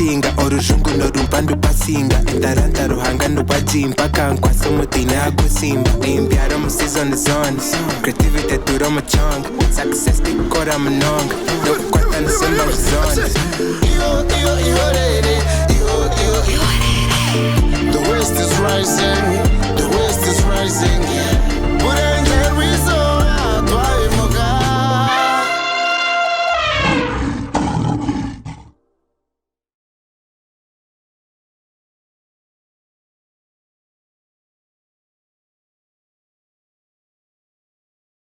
chinga orujungu norumbandu pasinga Taranta ruhanga nubajimba kankwa somutine agusimba Imbyara mu season zone Creativity dura mu chong Success ikora munonga No kwata nasumba zone The West is rising, the West is rising. Burenge rizoa twaimoga.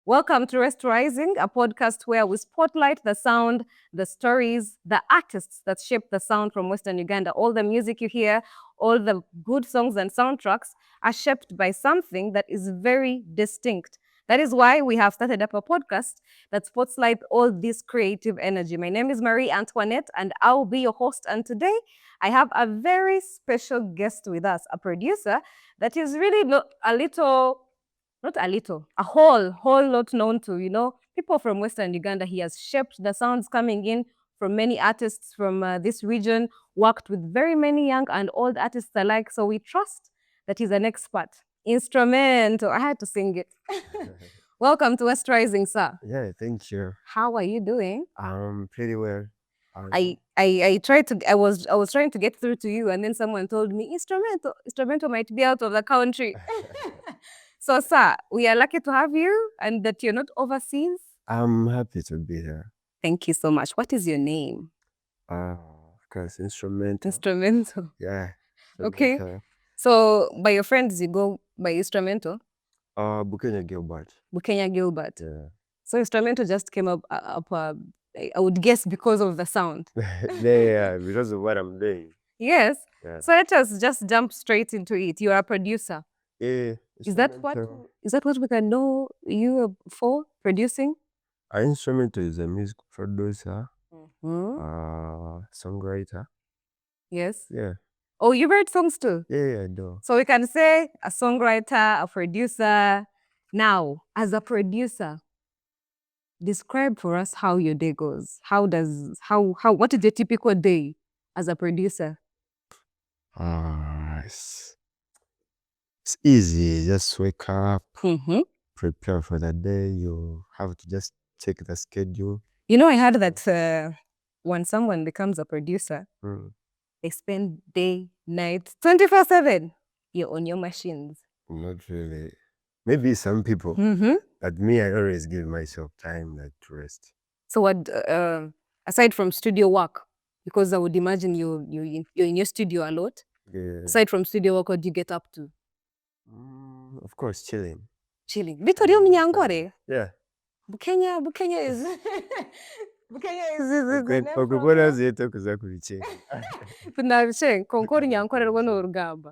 Welcome to West Rising, a podcast where we spotlight the sound, the stories, the artists that shape the sound from Western Uganda. All the music you hear, all the good songs and soundtracks are shaped by something that is very distinct. That is why we have started up a podcast that spotlights all this creative energy. My name is Marie Antoinette and I'll be your host. And today I have a very special guest with us, a producer that is really not a whole lot known to, people from Western Uganda. He has shaped the sounds coming in from many artists from this region, worked with very many young and old artists alike. So we trust that he's an expert. Instramento. I had to sing it. Welcome to West Rising, sir. Yeah, thank you. How are you doing? Pretty well. I was trying to get through to you, and then someone told me Instramento might be out of the country. So, sir, we are lucky to have you and that you're not overseas. I'm happy to be here. Thank you so much. What is your name? Of course, Instramento. Instrumento. Yeah. Okay. So, by your friends, you go by Instrumento? Bukenya Gilbert. Bukenya Gilbert. Yeah. So, Instrumento just came up, I would guess, because of the sound. Yeah, because of what I'm doing. Yes. Yeah. So, let us just jump straight into it. You are a producer. Yeah. Is that what we can know you for, producing? Instrumento is a music producer, Mm-hmm. songwriter. Yes. Yeah. Oh, you write songs too? Yeah, I do. So we can say a songwriter, a producer. Now, as a producer, describe for us how your day goes. What is your typical day as a producer? It's easy. Just wake up, Mm-hmm. prepare for the day. You have to just check the schedule. I heard that when someone becomes a producer, they spend day, night, 24/7. You're on your machines. Not really. Maybe some people. Mm-hmm. But me, I always give myself time to rest. So what, aside from studio work, because I would imagine you're in your studio a lot. Yeah. Aside from studio work, what do you get up to? Of course, chilling. Chilling. Bitorio Minyankore. Yeah. Bukenya is Okukora zetu kuza kubicheka.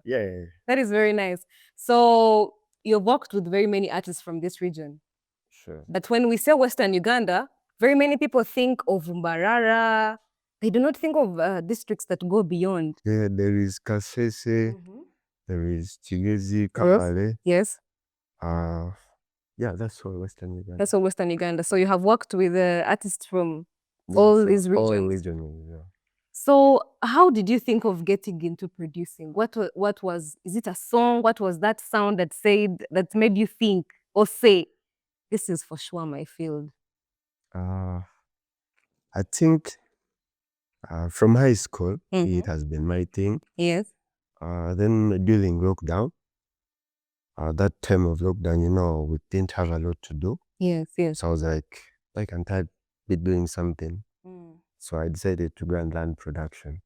Yeah. That is very nice. So you've worked with very many artists from this region. Sure. But when we say Western Uganda, very many people think of Mbarara. They do not think of districts that go beyond. Yeah, there is Kasese, there is Chigezi, Kapale. Yes. Yeah, that's all Western Uganda. That's all Western Uganda. So you have worked with artists from all these regions. All regions, yeah. So how did you think of getting into producing? What was, is it a song? What was that sound that made you think or say, this is for sure my field? I think from high school, it has been my thing. Yes. Then during lockdown, that time of lockdown, we didn't have a lot to do. Yes. So I was like, I'm tired of doing something. So I decided to go and learn production.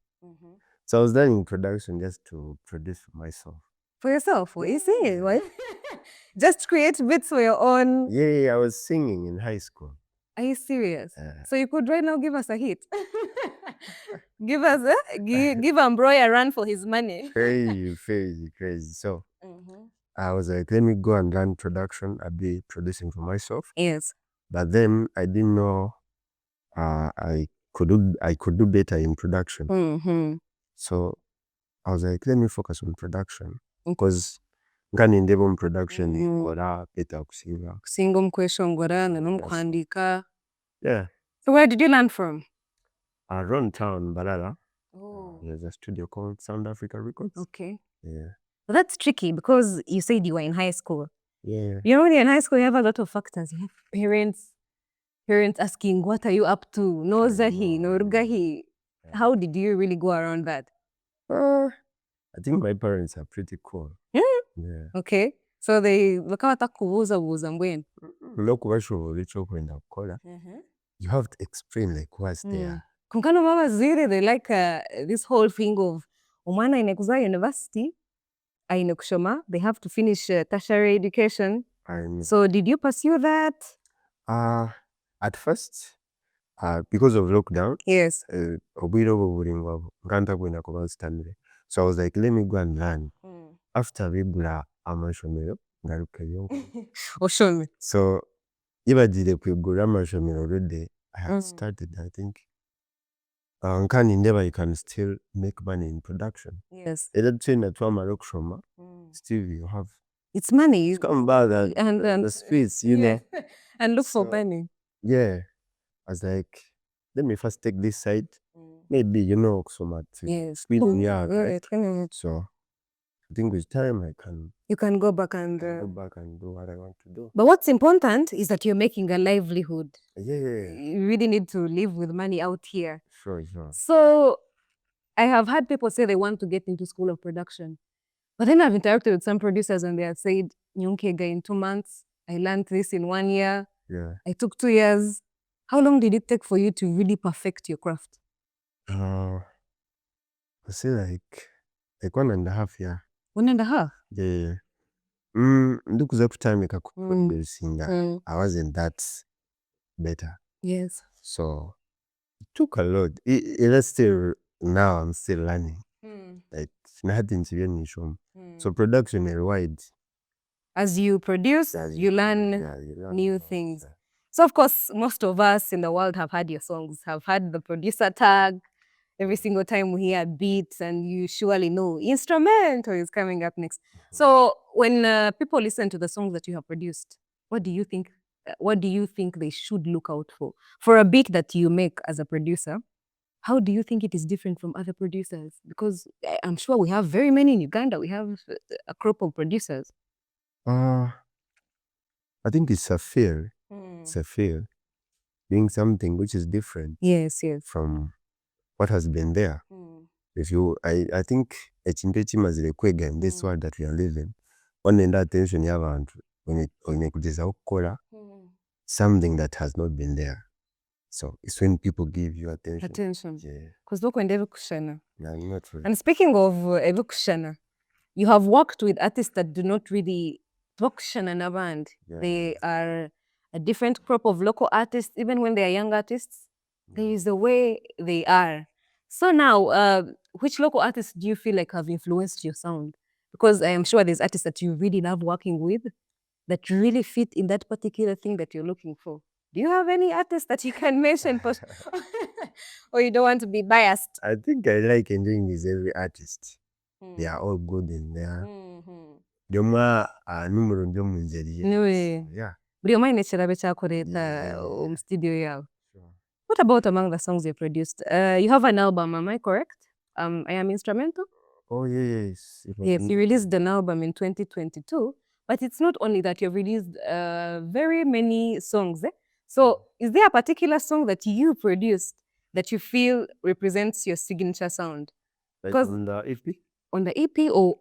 So I was learning production just to produce for myself. For yourself? What you singing? What? Just create beats for your own? Yeah, I was singing in high school. Are you serious? Yeah. So you could right now give us a hit. Give Ambroy a run for his money. Crazy. So I was like, let me go and learn production. I'll be producing for myself. Yes. But then I didn't know I could do better in production. So I was like, let me focus on production. Because ngani ndebo in production ngora better kusinga. Kusinga umkwesho ngora n'omukwandika. Yeah. So where did you learn from? Around town, Balala. Oh. There's a studio called Sound Africa Records. Okay. Yeah. But that's tricky because you said you were in high school. Yeah. You know, when you're in high school, you have a lot of factors. You have parents asking, what are you up to? No zahi, no rugahi. How did you really go around that? I think my parents are pretty cool. Yeah. Okay. So they bakaba takubuuzabuuza mbwenu. Lokubashobola ekyokwenda kukola. You have to explain like what's there. Kunkano mama zire, they like this whole thing of umwana aine kuza university, aine kushoma, they have to finish tertiary education. So did you pursue that? At first, because of lockdown, Yes. obwire obwo buri ngabo nkanta kwenda kuba standard. So I was like, let me go and learn. After bigula amashomero ngaruka yo. Oshome. So ibagire kwigura amashomero already. I had started, I think. Nkani never you can still make money in production. Yes. Either train at Shoma, still you have. It's money. You come back and the streets, you know. And look for money. Yeah. I was like, let me first take this side. Maybe, you know, so much. Yes. Right? So I think with time you can go back and go back and do what I want to do. But what's important is that you're making a livelihood. Yeah. You really need to live with money out here. Sure. So I have had people say they want to get into school of production. But then I've interacted with some producers and they have said, Nyunkega in 2 months, I learned this in 1 year. Yeah. I took 2 years. How long did it take for you to really perfect your craft? I say like 1.5 years. 1.5? Yeah. Ndukuza kutamika kusinga. I wasn't that better. Yes. So it took a lot. Let's still now I'm still learning. Like nothing to be shown. So production is wide. As you produce, you learn new things. So of course, most of us in the world have had your songs, have had the producer tag. Every single time we hear beats, and you surely know Instramento is coming up next. So when people listen to the songs that you have produced, what do you think? What do you think they should look out for a beat that you make as a producer? How do you think it is different from other producers? Because I'm sure we have very many in Uganda. We have a crop of producers. I think it's a fear. It's a fear. Doing something which is different. Yes. From what has been there. If you, I think ekintu in this world that we are living, one in that attention you have when you kukola something that has not been there. So it's when people give you attention. Yeah. Because look when kushana. Not really. And speaking of kushana, you have worked with artists that do not really kushana na band. Yeah. They are a different crop of local artists, even when they are young artists. There is the way they are. So now, which local artists do you feel like have influenced your sound? Because I am sure there's artists that you really love working with that really fit in that particular thing that you're looking for. Do you have any artists that you can mention? Or you don't want to be biased? I think I like enjoying with every artist. They are all good in there. Yeah. Buri omwe nekirabe kyakoreeta omu studio yawe. What about among the songs you produced? You have an album, am I correct? I Am Instramento? Oh, yes. Yes, you released an album in 2022, but it's not only that, you've released very many songs. So is there a particular song that you produced that you feel represents your signature sound? Like on the EP? On the EP or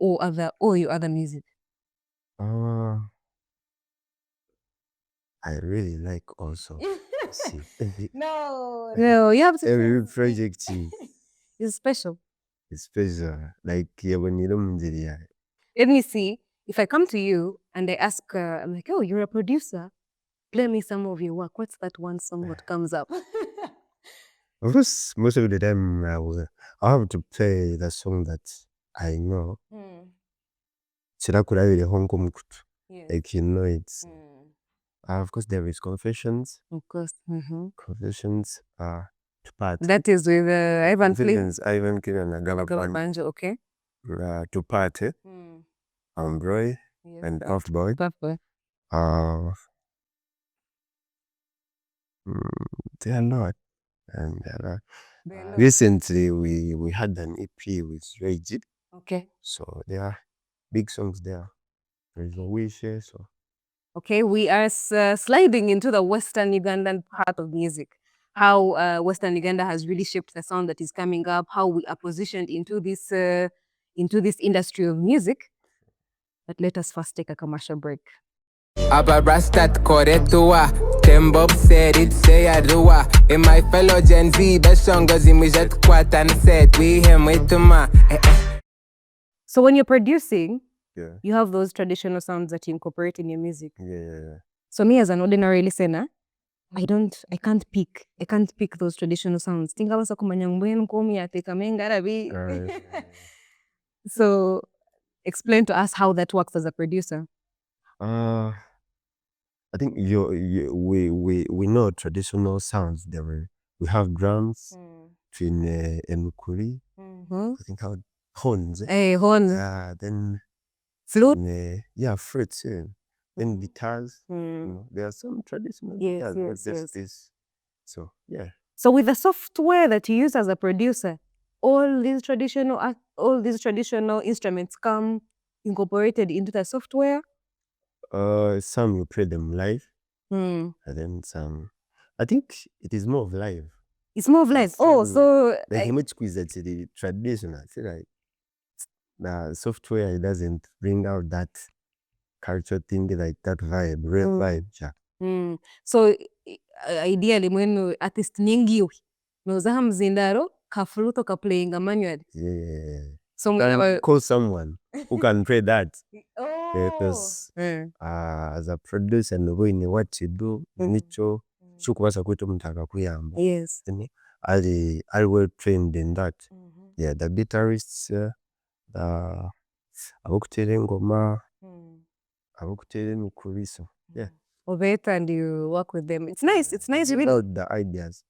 your other music? I really like also. No, you have to. Every project is special. It's special. Like when you don't. Let me see. If I come to you and I ask, I'm like, oh, you're a producer. Play me some of your work. What's that one song that comes up? Of course, most of the time I have to play the song that I know. Like you know it's. Of course, there is Confessions. Of course. Confessions are to part. That is with Ivan Confessions, Ivan Clean and Banjo, okay. To part, Ambroy and Off Boy. There are not. And Recently, we had an EP with Reggie. Okay. So there are big songs there. There is a wish here, so. Okay, we are sliding into the Western Ugandan part of music. How Western Uganda has really shaped the sound that is coming up, how we are positioned into this industry of music. But let us first take a commercial break. Abarastat koretua Tembob said it say adua In my fellow Gen Z Beshongozi mwijat kwatan set We him wituma So when you're producing, Yeah. you have those traditional sounds that you incorporate in your music. Yeah. So me as an ordinary listener, I can't pick those traditional sounds. Tingabasa kumanya mbwenu komi ya teka mengarabi. So explain to us how that works as a producer. I think we know traditional sounds. We have drums, twin emukuri. I think how horns. Horns. Then Flute. Fruits. Yeah. Then guitars. You know, there are some traditional guitars, but just this. So yeah. So with the software that you use as a producer, all these traditional instruments come incorporated into the software. Some you play them live, and then some. I think it is more of live. It's more of live. So the image quiz that's the traditional. I feel like the software doesn't bring out that culture thing, like that vibe, real vibe. Yeah. So ideally, when artist nyingi nozaha mzindaro kafuluto ka playing manually. Yeah. So call someone who can play that. Because as a producer knowing what you do, nicho chukubasa kwetu muntu akakuyamba. Yes. Are well trained in that. Yeah, the guitarists, abokutera engoma, abokutera emikuri, so yeah. Obeta, and you work with them. It's nice. It's nice. You know the ideas.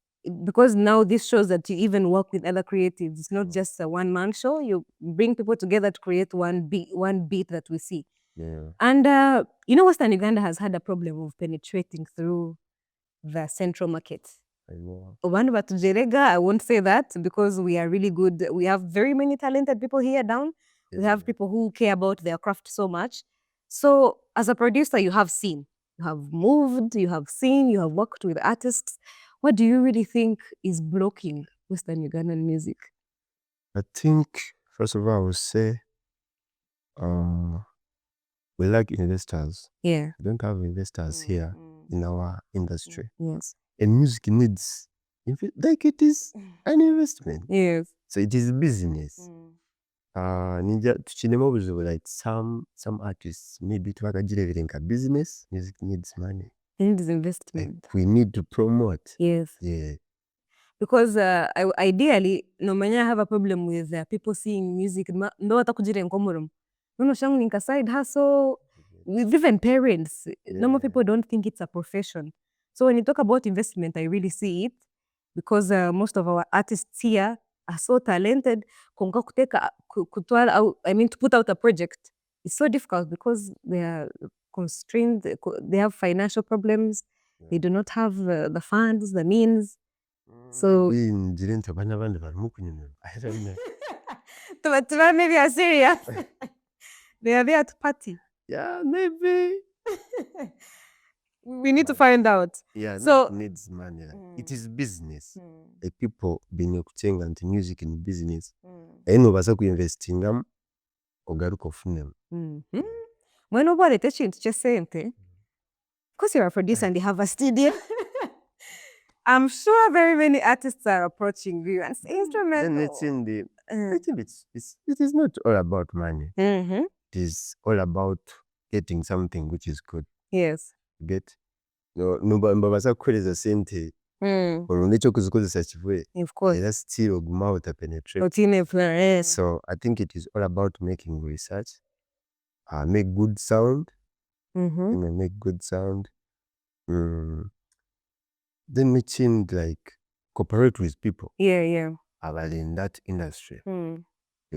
Because now this shows that you even work with other creatives. It's not just a one-man show. You bring people together to create one beat that we see. Yeah. And Western Uganda has had a problem of penetrating through the central market. I know. I won't say that because we are really good. We have very many talented people here down. We have people who care about their craft so much. So as a producer, you have seen, you have moved, you have seen, you have worked with artists. What do you really think is blocking Western Ugandan music? I think, first of all, I would say we lack investors. Yeah. We don't have investors here in our industry. Yes. And music needs, it is an investment. Yes. So it is business. Like some artists maybe to business, music needs money. It needs investment. Like we need to promote. Yes. Yeah. Because ideally, no manya have a problem with people seeing music. No watakujire nkomurum. No shangu ninka side hustle. With even parents, normal people don't think it's a profession. So when you talk about investment, I really see it because most of our artists here are so talented. To put out a project, it's so difficult because they are constrained. They have financial problems. They do not have the funds, the means. So I don't know. maybe are serious. They are there to party. Yeah, maybe. We need to find out. Yeah, so it needs money. It is business. Like people being kutenga and music in business. Eno basa kuinvestinga ogaruka ofune. When nobody teaching to just sente, because you're a producer and you have a studio. I'm sure very many artists are approaching you and say Instramento. Then it's in the. I think it is not all about money. It is all about getting something which is good. Yes. Get no mbabasa kukoleza sente. Olunekyo kuzikozesa kivwe. Of course. Era still oguma penetrate. Yes. So I think it is all about making research. Make good sound. Make good sound. Then meeting like cooperate with people. Yeah. Are in that industry. You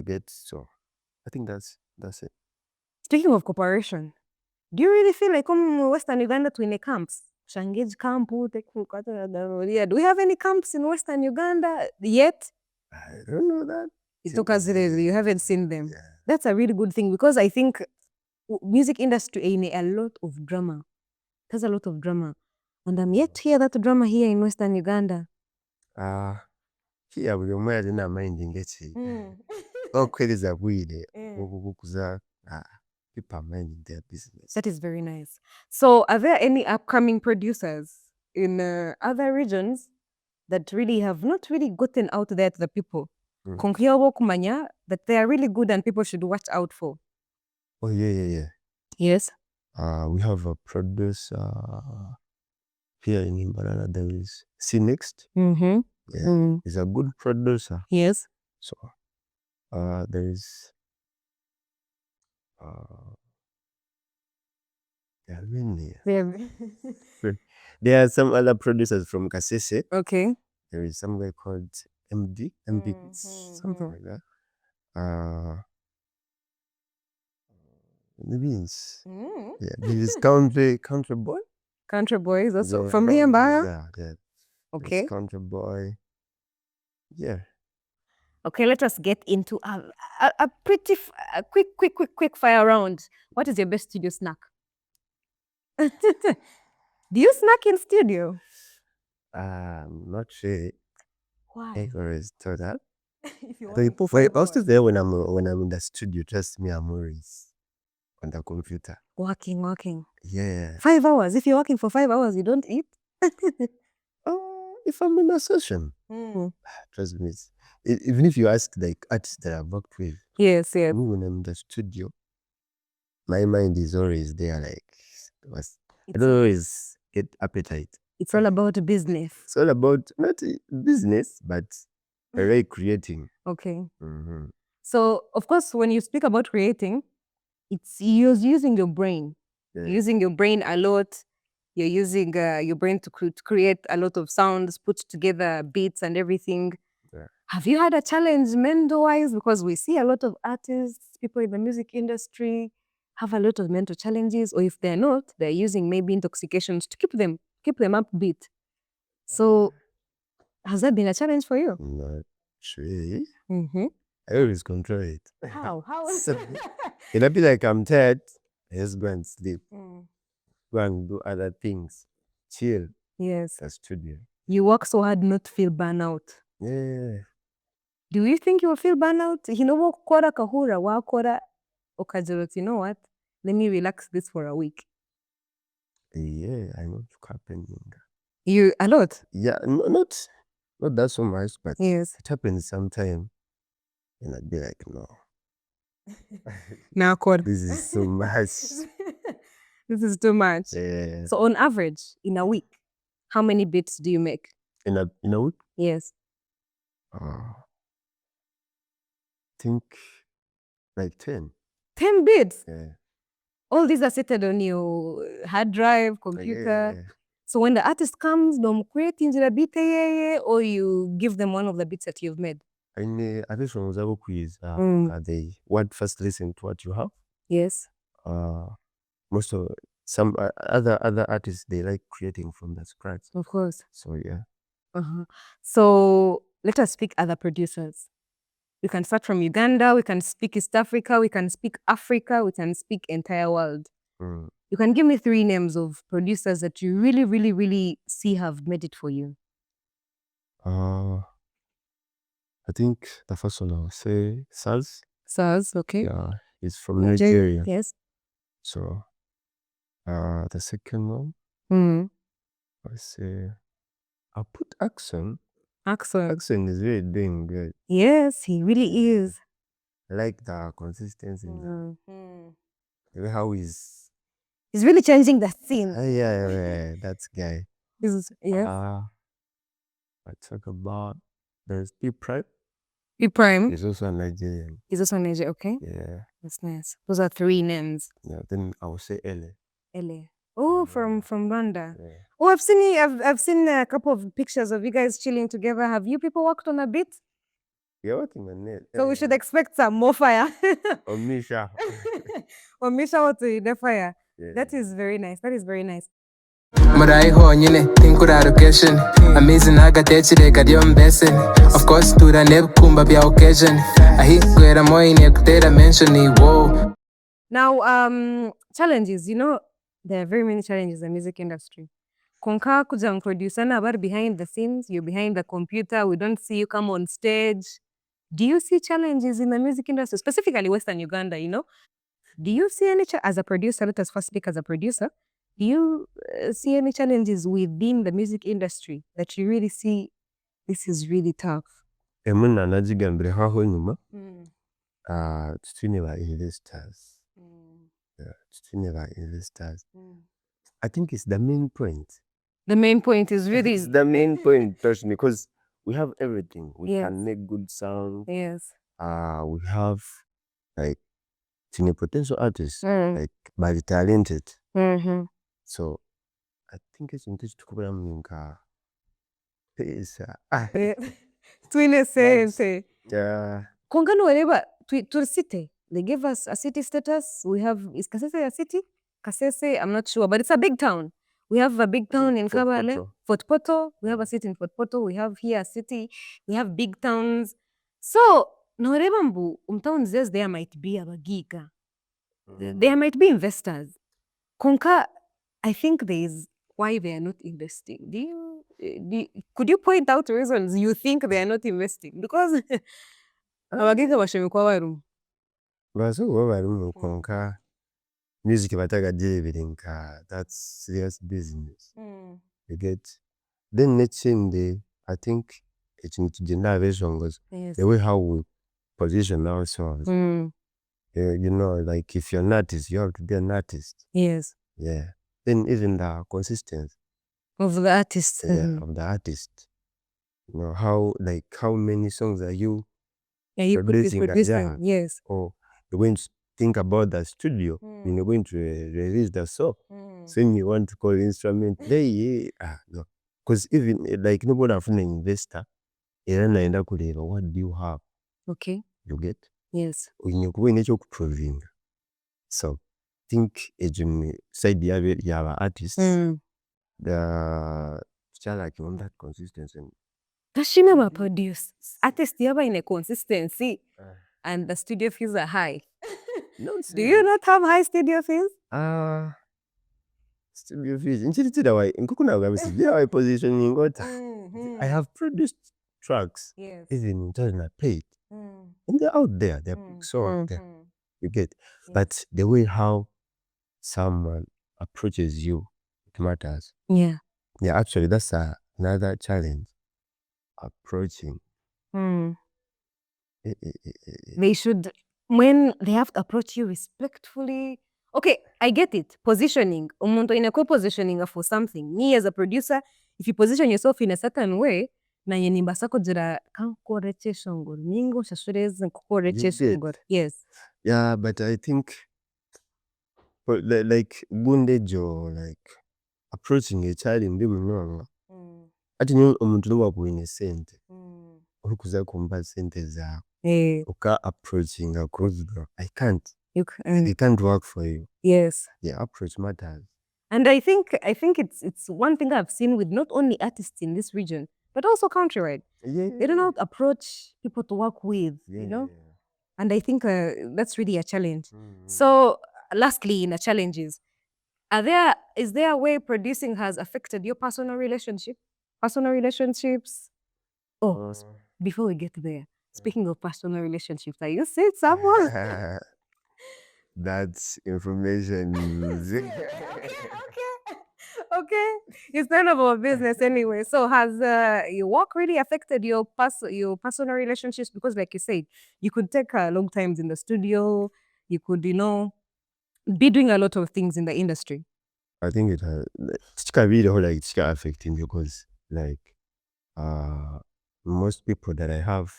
get, so I think that's it. Speaking of cooperation, do you really feel like Western Uganda twin camps? Shangage camp, do we have any camps in Western Uganda yet? I don't know that. You haven't seen them. Yeah. That's a really good thing because I think music industry in a lot of drama. There's a lot of drama. And I'm yet to hear that drama here in Western Uganda. Here buli omu alina minding eki okukkiriza bwire okukuza people are minding their business. That is very nice. So are there any upcoming producers in other regions that really have not really gotten out there to the people? Konkiyobo kumanya that they are really good and people should watch out for. Oh yeah. Yes. We have a producer here in Imbalala. There is C Next. Mm-hmm. Yeah, he's a good producer. Yes. So there is there are some other producers from Kasese. Okay. There is some guy called MD, something like that. Maybe it's there is country boy. Country boys also Yeah, from Liambaya. Yeah. Okay. It's country boy. Yeah. Okay, let us get into a pretty quick fire round. What is your best studio snack? Do you snack in studio? Not sure. Why? I always thought that. If you I was still there when I'm in the studio. Trust me, I'm always on the computer. Working. Yeah. 5 hours. If you're working for 5 hours, you don't eat? If I'm in a session, trust me. Even if you ask like artists that I've worked with, Yes. me when I'm in the studio, my mind is always there. Like, I don't always get appetite. It's all about business. It's all about not business, but like creating. Okay. So, of course, when you speak about creating, you're using your brain. Yeah. You're using your brain a lot. You're using your brain to create a lot of sounds, put together beats and everything. Yeah. Have you had a challenge mental-wise? Because we see a lot of artists, people in the music industry have a lot of mental challenges, or if they're not, they're using maybe intoxications to keep them upbeat. So, has that been a challenge for you? Not sure. I always control it. How? So, it'll be like I'm tired. I just go and sleep. Go and do other things. Chill. Yes. The studio. You work so hard not to feel burnout. Yeah. Do you think you will feel burnout? Kora kahura wakora okagira, you know what? Let me relax this for a week. Yeah, I know it's happening. You a lot? Yeah, not that so much, but yes, it happens sometime. And I'd be like, no. Now this is so much. This is too much. Yeah. So on average, in a week, how many beats do you make? In a week? Yes. I think like 10. 10 beats? Yeah. All these are seated on your hard drive, computer. Yeah. So when the artist comes, do you create a beat or you give them one of the beats that you've made? Artists from Zabo quiz, they want first listen to what you have. Yes. Most of some other artists, they like creating from the scratch. Of course. So yeah. So let us speak other producers. We can start from Uganda, we can speak East Africa, we can speak Africa, we can speak entire world. You can give me 3 names of producers that you really, really, really see have made it for you. I think the first one I would say Saz. Saz, okay. Yeah, he's from Nigeria. Yes. So the second one, I say I'll put Axon. Axon is really doing good. Yes, he really is. I like the consistency. The way how he's really changing the scene. Yeah, that guy. Yeah. I talk about there's P Prime. P Prime. He's also a Nigerian. He's also a Nigerian, okay. Yeah. That's nice. Those are 3 names. Yeah, then I will say Ele. Oh, from Rwanda. Yeah. Oh, I've seen a couple of pictures of you guys chilling together. Have you people worked on a beat? You're working on it. So we should expect some more fire. Or Misha. Or Misha, what's the fire? Yeah. That is very nice. Murai honyine tinkura location Amazing nagatekire kariyo mbese Of course turane kumba bya occasion Ahigwera moine kutera mention wow. Now, challenges, there are very many challenges in the music industry. Konka kuja producer na bar behind the scenes, you're behind the computer, we don't see you come on stage. Do you see challenges in the music industry, specifically Western Uganda, Do you see any, as a producer, let us first speak as a producer, do you see any challenges within the music industry that you really see, this is really tough? Emuna najigambire haho nyuma tutine ba investors. Tutine ba investors. I think it's the main point. The main point is really... It's the main point, trust me, because we have everything. We Yes. can make good sound. Yes. We have like potential artists, like very talented. So I think it's interesting to cover them pesa. Twine sente. Yeah. Kongano whatever to city. They gave us a city status. We have, is Kasese a city? Kasese, I'm not sure, but it's a big town. We have a big town in Kabale, Fort Poto. We have a city in Fort Poto. We have here a city. We have big towns. So, noreba mbu, umtown says there might be a bagiga. There might be investors. Konka, I think there is why they are not investing. Could you point out reasons you think they are not investing? Because abagiga bashemekwa barumu. Baso bari konka music bataga delivering that's serious business. You get. Then next thing I think it's into generations. Yes. The way how we position ourselves. Like if you're an artist, you have to be an artist. Yes. Yeah. Then even the consistency Of the artist. of the artist. How many songs are you producing? Yes. or you're going to think about the studio when you're going to release the song. So you want to call instrument, no. Because even like nobody have an investor, what do you have? Okay. You get? Yes. When you proving. So think side the artists, the like on that consistency. Tashima produce artists yaba in a consistency and the studio fees are high. Do you not have high studio fees? Studio fees. I have produced tracks. Yes. Even in I paid. And they're out there. They're big songs there. You get. Yes. But the way how someone approaches you, it matters. Yeah. Yeah, actually that's another challenge. Approaching. They should, when they have to approach you respectfully. Okay, I get it. Positioning. Umuntu in a positioning for something. Me as a producer, if you position yourself in a certain way, na yenimba kugira kankoreche shongoro. Ningo shashureze nkukoreche shongoro. Yes. Yeah, but I think like bundejo, like approaching a child in the wrong. Ati niyo omuntu n'owakuine sente orikuza kumpa sente zaawe oka approaching I can't. It can't work for you. Yes. The approach matters. And I think it's one thing I've seen with not only artists in this region, but also countrywide. Yeah. They do not approach people to work with, And I think that's really a challenge. So lastly, in the challenges, is there a way producing has affected your personal relationship? Personal relationships? Oh, before we get there, speaking of personal relationships, are you seeing someone? That's information. Okay. It's none of our business anyway. So has your work really affected your personal relationships? Because like you said, you could take long times in the studio. You could, be doing a lot of things in the industry. I think it has. It's really affecting because like most people that I have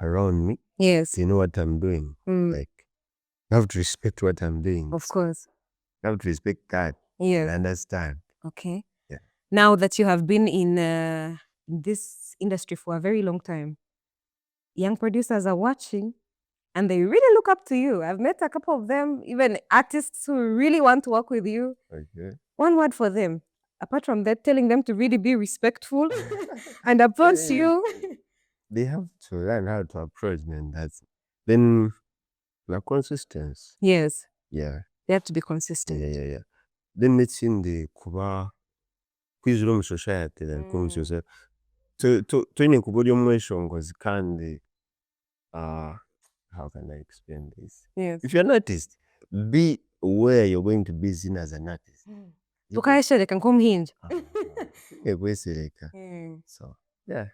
around me, Yes. they know what I'm doing. Like you have to respect what I'm doing. Of course. You have to respect that. Yes. And understand. Okay. Yeah. Now that you have been in this industry for a very long time, young producers are watching. and they really look up to you. I've met a couple of them, even artists who really want to work with you. Okay. One word for them, apart from that, telling them to really be respectful and approach you. They have to learn how to approach, man. Then the consistency. Yes, Yeah. they have to be consistent. Yeah. Then it's in the kuba kwizera mu society then kunzuza twine kuba omweshongozi kandi how can I explain this? Yes. If you're an artist, be where you're going to be seen as an artist. Tukayeshereka nk'omuhinja. Ekwesereka. So yeah.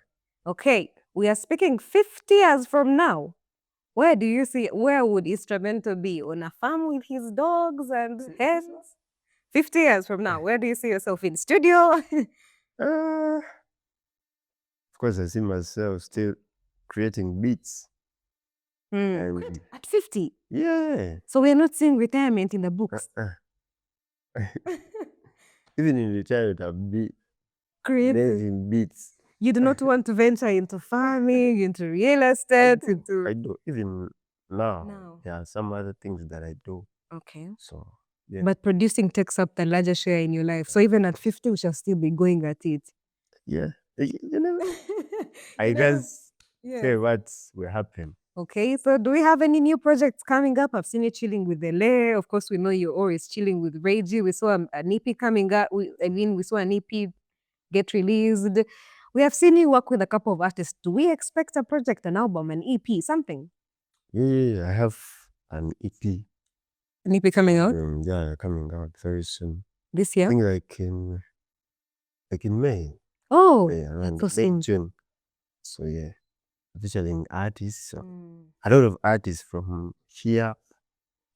Okay, we are speaking 50 years from now. Where would Instramento be? On a farm with his dogs and hens? 50 years from now, where do you see yourself? In studio? Of course, I see myself still creating beats. At 50? Yeah. So we're not seeing retirement in the books. Even in retirement, I'll be Creating beats. You do not want to venture into farming, into real estate, I do. Even now, there are some other things that I do. Okay. So, yeah. But producing takes up the larger share in your life. So even at 50, we shall still be going at it. Yeah. You know, I guess what will happen. Okay, so do we have any new projects coming up? I've seen you chilling with Dele. Of course, we know you're always chilling with Reggie. We saw an EP coming up. We saw an EP get released. We have seen you work with a couple of artists. Do we expect a project, an album, an EP, something? Yeah, I have an EP. An EP coming out? Yeah, coming out very soon. This year? I think like in May. Oh, Yeah, around so soon. June. So yeah, featuring artists. So a lot of artists from here,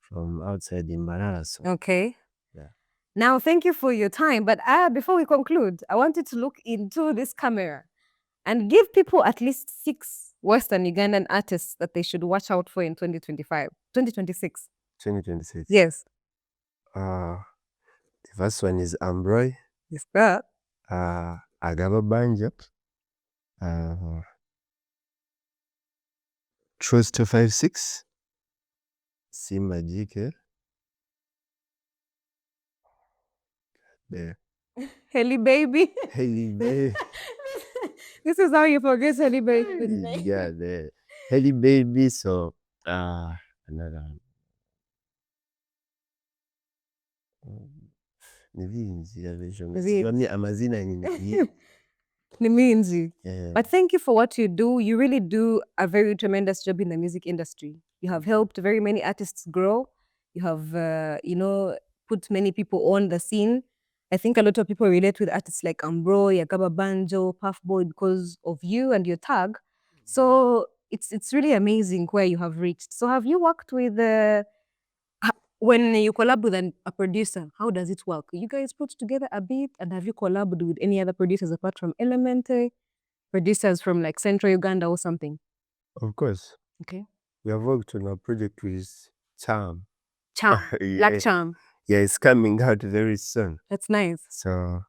from outside in Banana. So okay. yeah. Now, thank you for your time. But before we conclude, I wanted to look into this camera and give people at least 6 Western Ugandan artists that they should watch out for in 2026. 2026. Yes. The first one is Ambroy. Yes, sir. Agaba Banja. Trust 256. Simba Jike. There. Heli Baby. Heli Baby. This is how you forget Heli Baby. Yeah, there. Heli Baby. So, another one. But thank you for what you do. You really do a very tremendous job in the music industry. You have helped very many artists grow. You have, put many people on the scene. I think a lot of people relate with artists like Ambro, Yagaba Banjo, Puff Boy because of you and your tag. So it's really amazing where you have reached. So have you worked with when you collab with a producer, how does it work? You guys put together a beat, and have you collabed with any other producers apart from Elemente? Producers from like Central Uganda or something? Of course. Okay. We have worked on a project with Charm. Charm. Yeah. Black Charm. Yeah, it's coming out very soon. That's nice. So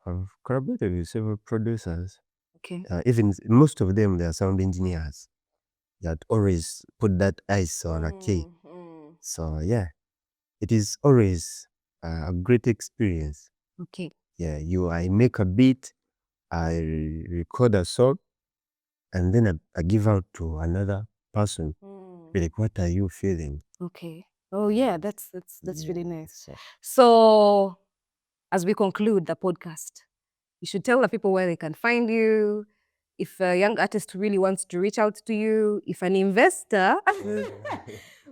I've collaborated with several producers. Okay. Even most of them, they are sound engineers that always put that ice on a cake. So yeah, it is always a great experience. Okay. Yeah, I make a beat, I record a song, and then I give out to another person. Like, what are you feeling? Okay. Oh yeah, that's really nice. So as we conclude the podcast, you should tell the people where they can find you. If a young artist really wants to reach out to you, if an investor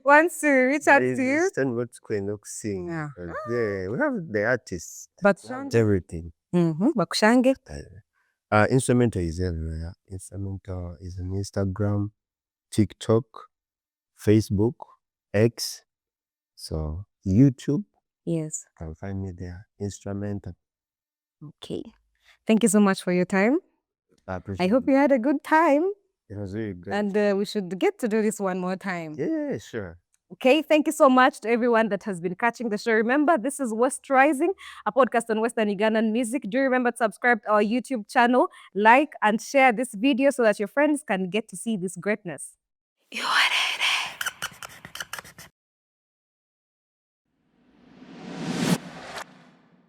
wants to reach out to you. Understand what's going on. Yeah. We have the artists. But Everything. Bakushange. Instrumento is everywhere. Instrumento is on Instagram, TikTok, Facebook, X, so YouTube. Yes. You can find me there. Instrumento. Okay. Thank you so much for your time. I hope you had a good time. It was really great. And we should get to do this one more time. Yeah, sure. Okay, thank you so much to everyone that has been catching the show. Remember, this is West Rising, a podcast on Western Ugandan music. Do remember to subscribe to our YouTube channel, like and share this video so that your friends can get to see this greatness.